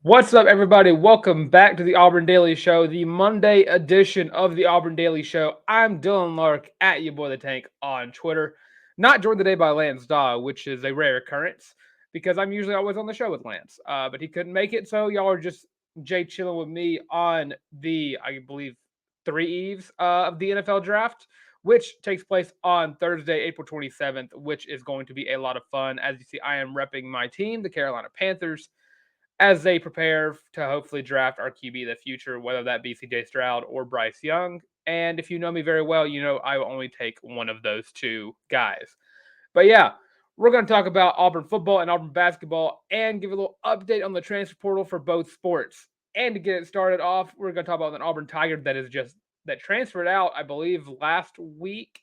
What's up, everybody? Welcome back to the Auburn Daily Show, the Monday edition of the Auburn Daily Show. I'm Dylan Larck at your boy the Tank on Twitter. Not joined today by Lance Daw, which is a rare occurrence because I'm usually always on the show with Lance, but he couldn't make it, so y'all are just Jay chilling with me on the, I believe, 3 eves of the NFL draft, which takes place on Thursday, April 27th, which is going to be a lot of fun. As you see, I am repping my team, the Carolina Panthers, as they prepare to hopefully draft our QB of the future, whether that be CJ Stroud or Bryce Young. And if you know me very well, you know I will only take one of those two guys. But yeah, we're going to talk about Auburn football and Auburn basketball and give a little update on the transfer portal for both sports. And to get it started off, we're going to talk about an Auburn Tiger that transferred out, I believe, last week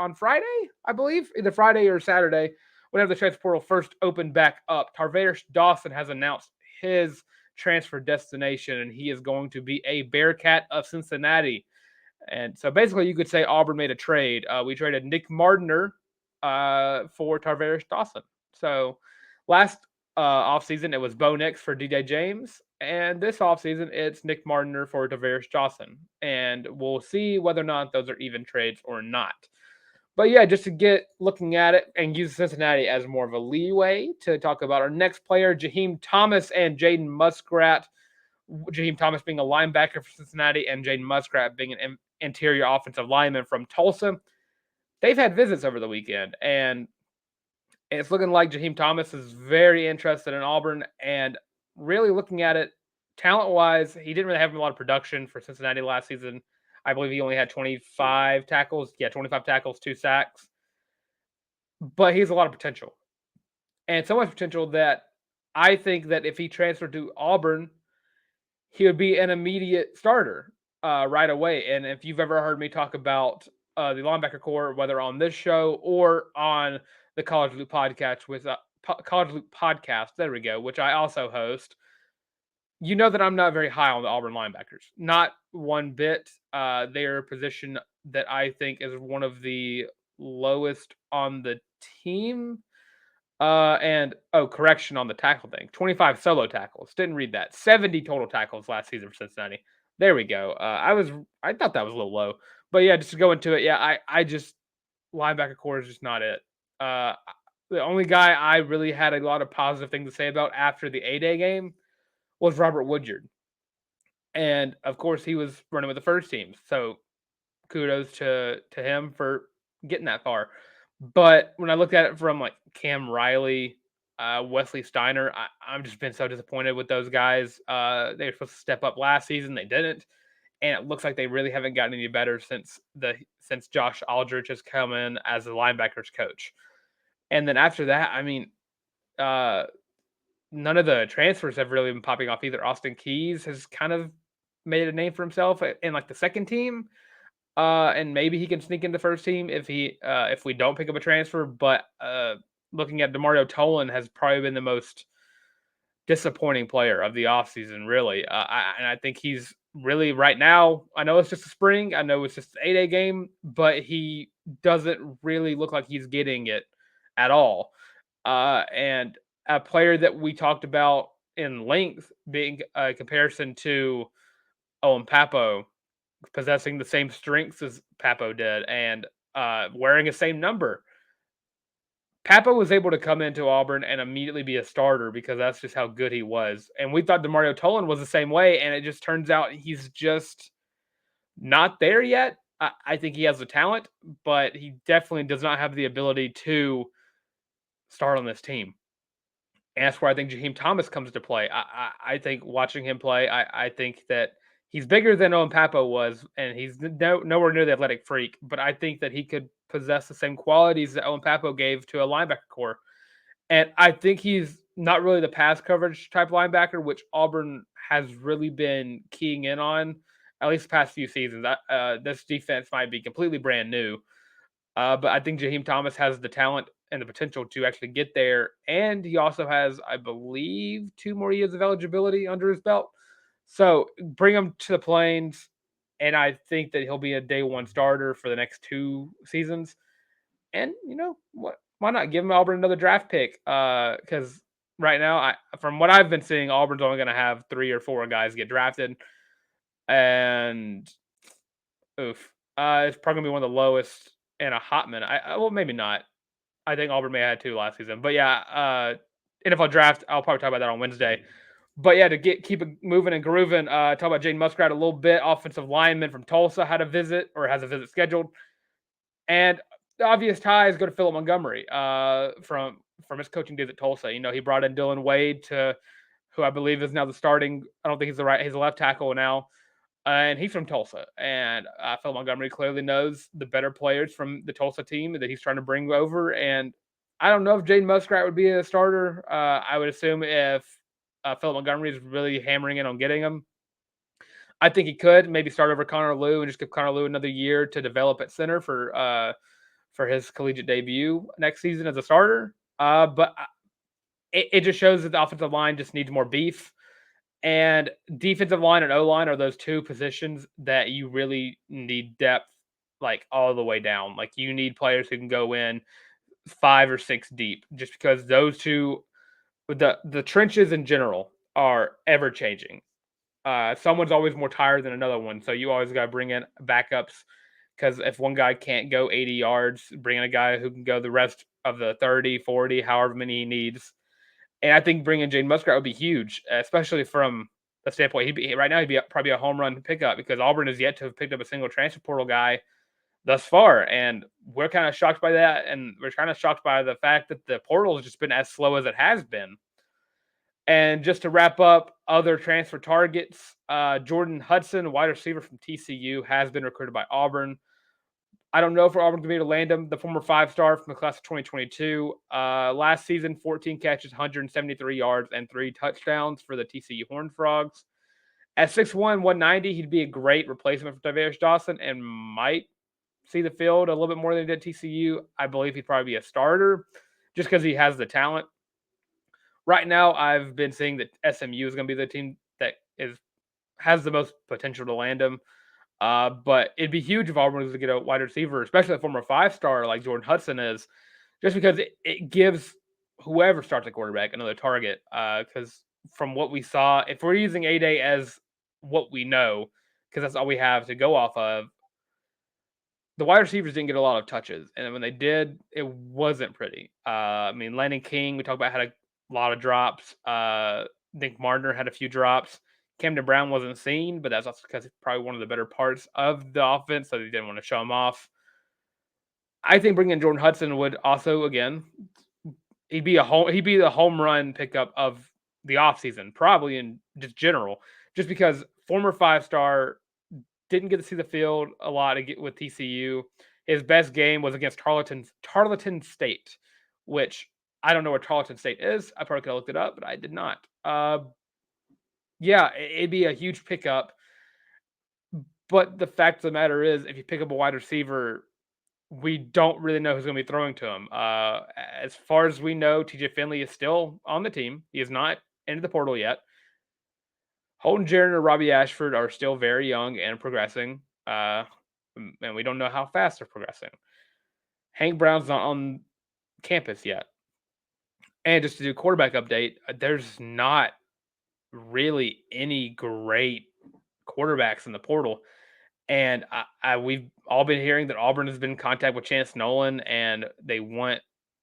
on Friday, I believe, either Friday or Saturday, whenever the transfer portal first opened back up. Tarvarius Dawson has announced his transfer destination, and he is going to be a Bearcat of Cincinnati. And so basically, you could say Auburn made a trade. We traded Nick Mardner for Tarvarius Dawson. So last offseason, it was Bo Nix for DJ James. And this offseason, it's Nick Mardner for Tarvarius Dawson. And we'll see whether or not those are even trades or not. But yeah, just to get looking at it and use Cincinnati as more of a leeway to talk about our next player, Jaheim Thomas and Jaden Muskrat. Jaheim Thomas being a linebacker for Cincinnati and Jaden Muskrat being an interior offensive lineman from Tulsa. They've had visits over the weekend, and it's looking like Jaheim Thomas is very interested in Auburn. And really looking at it, talent-wise, he didn't really have a lot of production for Cincinnati last season. I believe he only had 25 tackles. Yeah, 25 tackles, 2 sacks. But he has a lot of potential. And so much potential that I think that if he transferred to Auburn, he would be an immediate starter right away. And if you've ever heard me talk about the linebacker core, whether on this show or on the College Loop podcast College Loop podcast, there we go, which I also host, you know that I'm not very high on the Auburn linebackers. Not one bit. They're a position that I think is one of the lowest on the team. Correction on the tackle thing. 25 solo tackles. Didn't read that. 70 total tackles last season for Cincinnati. There we go. I thought that was a little low. But yeah, just to go into it, yeah, I just linebacker core is just not it. Uh, the only guy I really had a lot of positive things to say about after the A-Day game was Robert Woodyard. And of course, he was running with the first team. So kudos to him for getting that far. But when I looked at it from like Cam Riley, Wesley Steiner, I'm just been so disappointed with those guys. They were supposed to step up last season, they didn't, and it looks like they really haven't gotten any better since Josh Aldrich has come in as the linebackers coach. And then after that, I mean, uh, none of the transfers have really been popping off either. Austin Keys has kind of made a name for himself in like the second team. And maybe he can sneak in the first team if we don't pick up a transfer. But looking at DeMario Tolan has probably been the most disappointing player of the offseason, really. And I think he's really right now. I know it's just a spring. I know it's just an 8-day game, but he doesn't really look like he's getting it at all. And a player that we talked about in length being a comparison to Owen Papo, possessing the same strengths as Papo did and wearing the same number. Papo was able to come into Auburn and immediately be a starter because that's just how good he was. And we thought DeMario Tolan was the same way, and it just turns out he's just not there yet. I think he has the talent, but he definitely does not have the ability to start on this team. And that's where I think Jaheim Thomas comes to play. I think watching him play, I think that he's bigger than Owen Papo was, and he's nowhere near the athletic freak. But I think that he could possess the same qualities that Owen Papo gave to a linebacker core. And I think he's not really the pass coverage type linebacker, which Auburn has really been keying in on, at least the past few seasons. This defense might be completely brand new. But I think Jaheim Thomas has the talent and the potential to actually get there. And he also has, I believe, 2 more years of eligibility under his belt. So bring him to the Plains, and I think that he'll be a day one starter for the next 2 seasons. And, you know, why not give him Auburn another draft pick? Because right now. From what I've been seeing, Auburn's only going to have 3 or 4 guys get drafted, and oof, it's probably gonna be one of the lowest in a hot minute. Well, maybe not. I think Auburn may have had 2 last season, but yeah, NFL draft. I'll probably talk about that on Wednesday. But yeah, to keep it moving and grooving, talk about Jaden Muskrat a little bit. Offensive lineman from Tulsa had a visit or has a visit scheduled, and the obvious ties go to Philip Montgomery from his coaching days at Tulsa. He brought in Dylan Wade to who I believe is now the starting. I don't think he's a left tackle now, and he's from Tulsa. And Phil Montgomery clearly knows the better players from the Tulsa team that he's trying to bring over. And I don't know if Jaden Muskrat would be a starter. I would assume if Phil Montgomery is really hammering in on getting him, I think he could maybe start over Connor Lew and just give Connor Lew another year to develop at center for his collegiate debut next season as a starter. But it just shows that the offensive line just needs more beef. And defensive line and O line are those 2 positions that you really need depth, like all the way down. Like you need players who can go in 5 or 6 deep, just because those 2, the trenches in general are ever changing. Someone's always more tired than another one, so you always got to bring in backups. Because if one guy can't go 80 yards, bring in a guy who can go the rest of the 30, 40, however many he needs. And I think bringing Jaden Muskrat would be huge, especially from the standpoint he'd be probably a home run pickup because Auburn has yet to have picked up a single transfer portal guy thus far, and we're kind of shocked by that, and we're kind of shocked by the fact that the portal has just been as slow as it has been. And just to wrap up other transfer targets, Jordan Hudson, wide receiver from TCU, has been recruited by Auburn. I don't know if Auburn can be able to land him, the former 5-star from the class of 2022. Last season, 14 catches, 173 yards, and 3 touchdowns for the TCU Horned Frogs. At 6'1", 190, he'd be a great replacement for Tavarius Dawson and might see the field a little bit more than he did at TCU. I believe he'd probably be a starter just because he has the talent. Right now, I've been seeing that SMU is going to be the team that has the most potential to land him. But it'd be huge if Auburn was to get a wide receiver, especially a former 5-star like Jordan Hudson is, just because it gives whoever starts at quarterback another target. Because from what we saw, if we're using A-Day as what we know, because that's all we have to go off of, the wide receivers didn't get a lot of touches. And when they did, it wasn't pretty. Landon King, we talked about, had a lot of drops. Nick Marner had a few drops. Camden Brown wasn't seen, but that's also because he's probably one of the better parts of the offense, so they didn't want to show him off. I think bringing in Jordan Hudson would also, again, he'd be the home run pickup of the offseason, probably in just general, just because former 5-star didn't get to see the field a lot with TCU. His best game was against Tarleton State, which I don't know where Tarleton State is. I probably could have looked it up, but I did not. Yeah, it'd be a huge pickup. But the fact of the matter is, if you pick up a wide receiver, we don't really know who's going to be throwing to him. As far as we know, TJ Finley is still on the team. He is not into the portal yet. Holden Jarrett and Robby Ashford are still very young and progressing. And we don't know how fast they're progressing. Hank Brown's not on campus yet. And just to do a quarterback update, there's not really any great quarterbacks in the portal. And we've all been hearing that Auburn has been in contact with Chance Nolan, and they want.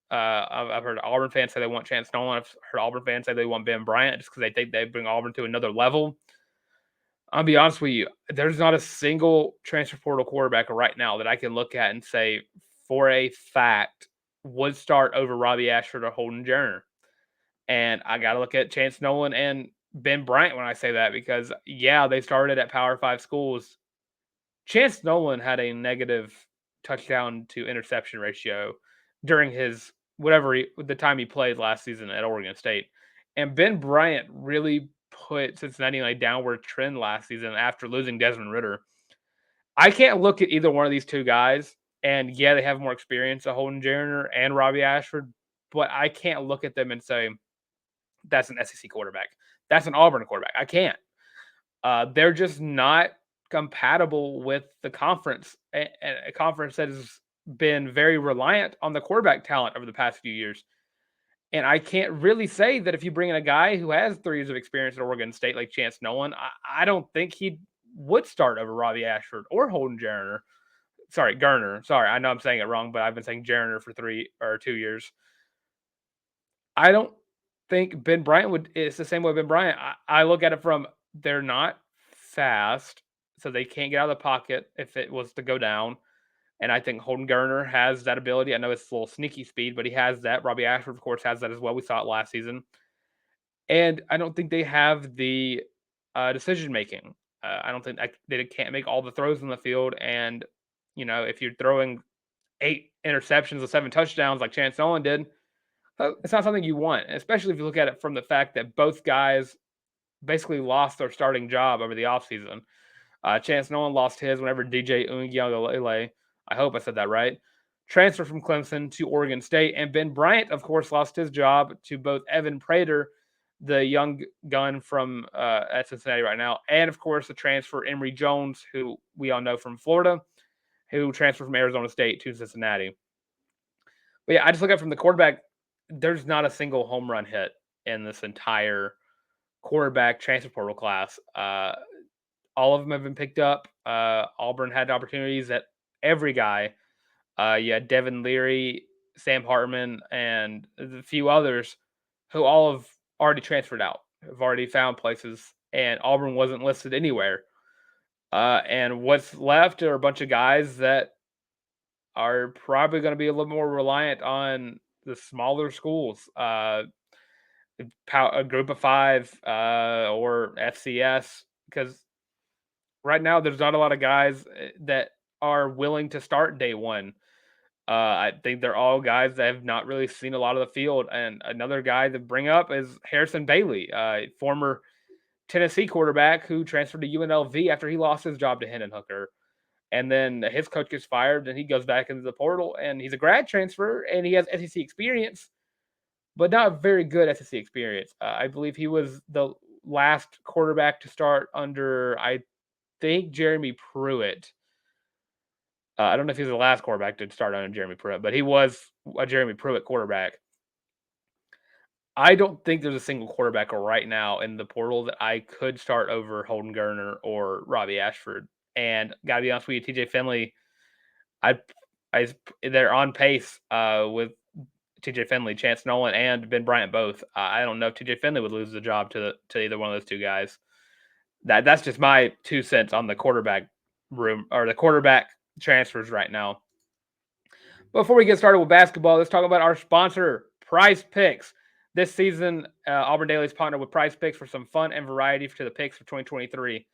I've heard Auburn fans say they want Chance Nolan. I've heard Auburn fans say they want Ben Bryant just because they think they bring Auburn to another level. I'll be honest with you, there's not a single transfer portal quarterback right now that I can look at and say for a fact would start over Robby Ashford or Holden Jarrett. And I got to look at Chance Nolan and Ben Bryant when I say that because, yeah, they started at Power 5 schools. Chance Nolan had a negative touchdown to interception ratio during the time he played last season at Oregon State. And Ben Bryant really put Cincinnati on a downward trend last season after losing Desmond Ridder. I can't look at either one of these two guys, and yeah, they have more experience than Holden Jarrett and Robby Ashford, but I can't look at them and say, that's an SEC quarterback. That's an Auburn quarterback. I can't. They're just not compatible with the conference, a conference that has been very reliant on the quarterback talent over the past few years. And I can't really say that if you bring in a guy who has 3 years of experience at Oregon State like Chance Nolan, I don't think he would start over Robby Ashford or Holden Geriner. Sorry, Geriner. Sorry, I know I'm saying it wrong, but I've been saying Geriner for 3 or 2 years. I don't think Ben Bryant would. It's the same way Ben Bryant. I look at it from they're not fast, so they can't get out of the pocket if it was to go down. And I think Holden Geriner has that ability. I know it's a little sneaky speed, but he has that. Robby Ashford, of course, has that as well. We saw it last season. And I don't think they have the decision making. I don't think they can't make all the throws on the field. And, if you're throwing 8 interceptions and 7 touchdowns like Chance Nolan did, it's not something you want, especially if you look at it from the fact that both guys basically lost their starting job over the offseason. Chance Nolan lost his whenever DJ Uiagalelei, I hope I said that right, transferred from Clemson to Oregon State. And Ben Bryant, of course, lost his job to both Evan Prater, the young gun from at Cincinnati right now, and, of course, the transfer Emory Jones, who we all know from Florida, who transferred from Arizona State to Cincinnati. But yeah, I just look at it from the quarterback. There's not a single home run hit in this entire quarterback transfer portal class. All of them have been picked up. Auburn had opportunities that every guy, Devin Leary, Sam Hartman, and a few others who all have already transferred out, have already found places, and Auburn wasn't listed anywhere. And what's left are a bunch of guys that are probably going to be a little more reliant on the smaller schools, a group of 5 or FCS, because right now there's not a lot of guys that are willing to start day one. I think they're all guys that have not really seen a lot of the field. And another guy to bring up is Harrison Bailey, former Tennessee quarterback who transferred to UNLV after he lost his job to Hendon Hooker. And then his coach gets fired and he goes back into the portal, and he's a grad transfer and he has SEC experience, but not very good SEC experience. I believe he was the last quarterback to start under, I think, Jeremy Pruitt. I don't know if he's the last quarterback to start under Jeremy Pruitt, but he was a Jeremy Pruitt quarterback. I don't think there's a single quarterback right now in the portal that I could start over Holden Geriner or Robby Ashford. And gotta be honest with you, TJ Finley, I, they're on pace with TJ Finley, Chance Nolan, and Ben Bryant both. I don't know if TJ Finley would lose the job to either one of those 2 guys. That's just my 2 cents on the quarterback room, or the quarterback transfers right now. Before we get started with basketball, let's talk about our sponsor, Prize Picks. This season, Auburn Daily's partnered with Prize Picks for some fun and variety to the picks for 2023.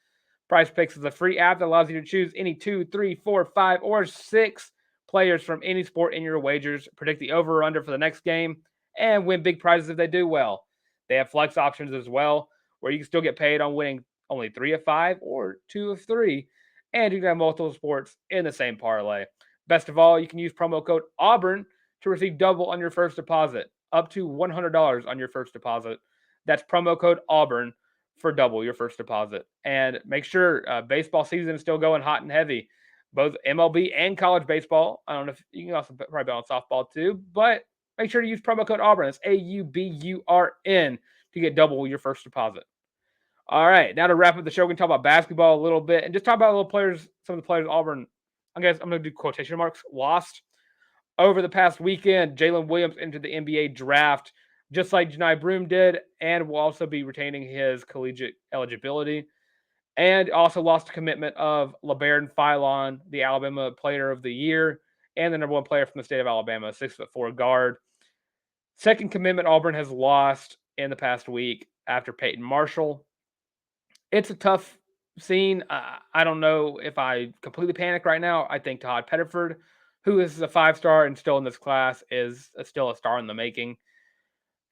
Prize Picks is a free app that allows you to choose any 2, 3, 4, 5, or 6 players from any sport in your wagers, predict the over or under for the next game, and win big prizes if they do well. They have flex options as well, where you can still get paid on winning only 3 of 5 or 2 of 3, and you can have multiple sports in the same parlay. Best of all, you can use promo code Auburn to receive double on your first deposit, up to $100 on your first deposit. That's promo code Auburn for double your first deposit. And make sure baseball season is still going hot and heavy, both MLB and college baseball. I don't know if you can also probably bet on softball too, but make sure to use promo code Auburn. It's AUBURN to get double your first deposit. All right, now to wrap up the show, we can talk about basketball a little bit and just talk about some of the players Auburn, I guess I'm going to do quotation marks, lost. Over the past weekend, Jaylin Williams entered the NBA draft, just like Janai Broome did, and will also be retaining his collegiate eligibility. And also lost a commitment of LeBaron Philon, the Alabama Player of the Year, and the number 1 player from the state of Alabama, 6'4" guard. Second commitment Auburn has lost in the past week after Peyton Marshall. It's a tough scene. I don't know if I completely panic right now. I think Todd Pettiford, who is a 5-star and still in this class, is still a star in the making.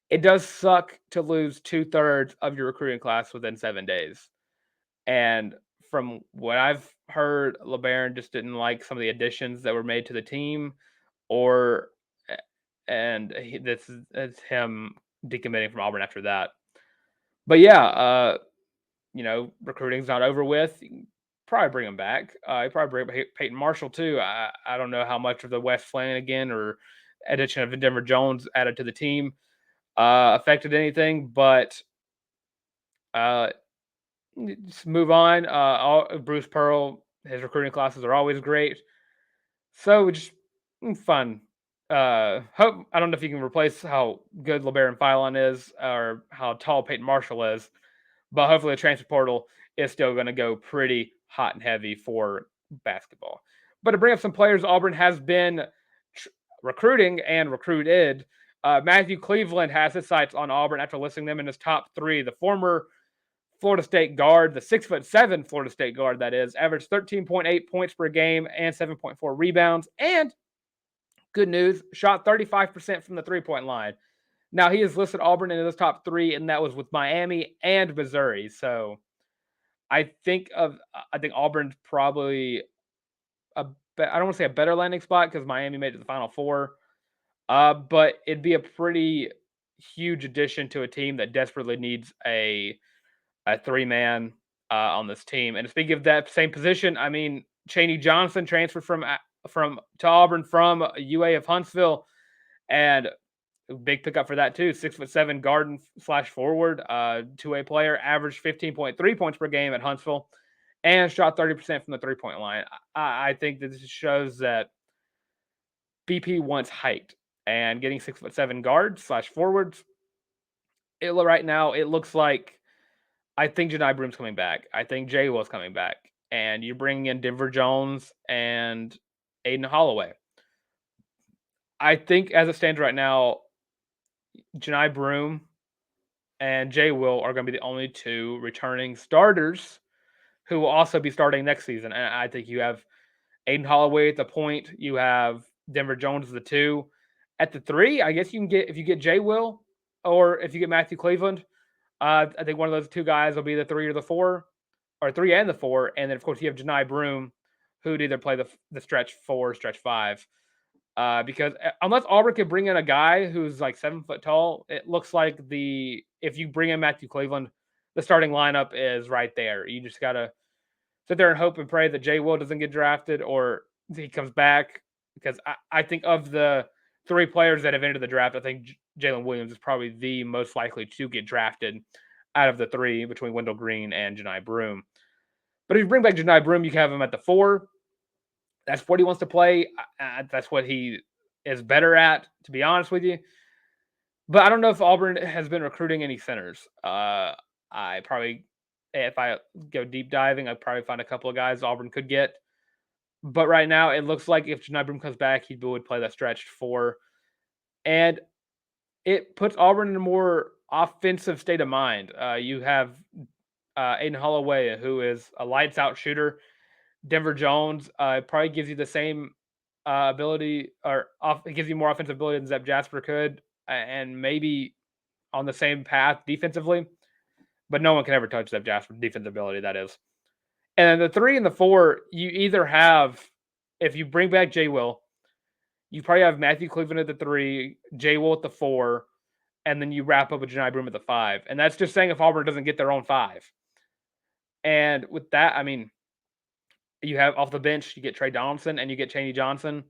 It does suck to lose 2/3 of your recruiting class within 7 days. And from what I've heard, LeBaron just didn't like some of the additions that were made to the team, this is him decommitting from Auburn after that. But yeah, recruiting's not over with. You can probably bring him back. You probably bring Peyton Marshall too. I don't know how much of the West Flanagan or addition of Denver Jones added to the team. affected anything, but uh, just move on. Bruce Pearl, his recruiting classes are always great. So just fun. Hope I don't know if you can replace how good LeBaron Philon is or how tall Peyton Marshall is, but hopefully the transfer portal is still going to go pretty hot and heavy for basketball. But to bring up some players Auburn has been tr- recruiting and recruited, Matthew Cleveland has his sights on Auburn after listing them in his top three. The former Florida State guard, the 6'7" Florida State guard, that is, averaged 13.8 points per game and 7.4 rebounds. And good news, shot 35% from the 3-point line. Now, he has listed Auburn in his top three, and that was with Miami and Missouri. So I think Auburn's probably I don't want to say a better landing spot because Miami made it to the Final Four. But it'd be a pretty huge addition to a team that desperately needs a three-man on this team. And speaking of that same position, I mean, Chaney Johnson transferred from to Auburn from UA of Huntsville, and big pickup for that too. 6'7" guard slash forward, two-way player, averaged 15.3 points per game at Huntsville, and shot 30% from the 3-point line. I think that this shows that BP wants height, and getting 6'7" guards slash forwards. Right now, it looks like I think Janai Broom's coming back. I think Jay Will's coming back. And you're bringing in Denver Jones and Aiden Holloway. I think as it stands right now, Janai Broom and Jay Will are going to be the only two returning starters who will also be starting next season. And I think you have Aiden Holloway at the point. You have Denver Jones as the two. At the three, I guess you can get, if you get Jay Will or if you get Matthew Cleveland, I think one of those two guys will be the 3 or the 4, or 3 and the 4. And then, of course, you have Janai Broom, who'd either play the stretch 4, stretch 5. Because unless Auburn could bring in a guy who's like 7 foot tall, it looks like if you bring in Matthew Cleveland, the starting lineup is right there. You just got to sit there and hope and pray that Jay Will doesn't get drafted or he comes back. Because I think of the 3 players that have entered the draft, I think Jaylin Williams is probably the most likely to get drafted out of the 3 between Wendell Green and Janai Broom. But if you bring back Janai Broom, you can have him at the 4. That's what he wants to play. That's what he is better at, to be honest with you. But I don't know if Auburn has been recruiting any centers. I probably, if I go deep diving, I'd probably find a couple of guys Auburn could get. But right now, it looks like if Janai Broom comes back, he would play that stretched 4. And it puts Auburn in a more offensive state of mind. You have Aiden Holloway, who is a lights-out shooter. Denver Jones probably gives you the same ability, or it gives you more offensive ability than Zeb Jasper could, and maybe on the same path defensively. But no one can ever touch Zeb Jasper's defensive ability, that is. And then the 3 and the 4, you either have, if you bring back Jay Will, you probably have Matthew Cleveland at the 3, Jay Will at the 4, and then you wrap up with Janai Broom at the 5. And that's just saying if Auburn doesn't get their own 5. And with that, I mean, you have off the bench, you get Trey Donaldson and you get Chaney Johnson.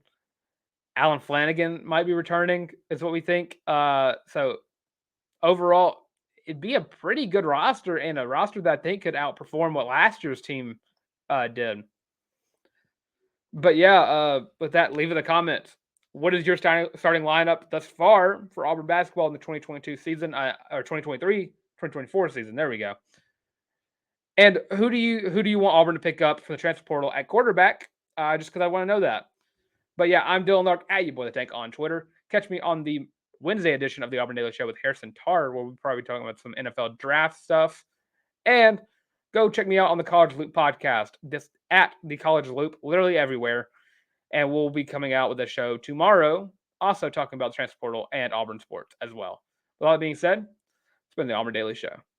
Alan Flanagan might be returning, is what we think. So overall, it'd be a pretty good roster, and a roster that I think could outperform what last year's team did. But yeah, with that, leave in the comments. What is your starting lineup thus far for Auburn basketball in the 2022 season, or 2023, 2024 season? There we go. And who do you want Auburn to pick up for the transfer portal at quarterback? Just because I want to know that. But yeah, I'm Dylan Larck at You Boy the Tank on Twitter. Catch me on the Wednesday edition of the Auburn Daily Show with Harrison Tarr, where we'll probably be talking about some NFL draft stuff. And go check me out on the College Loop podcast, this at the College Loop, literally everywhere. And we'll be coming out with a show tomorrow, also talking about the transfer portal and Auburn sports as well. With all that being said, it's been the Auburn Daily Show.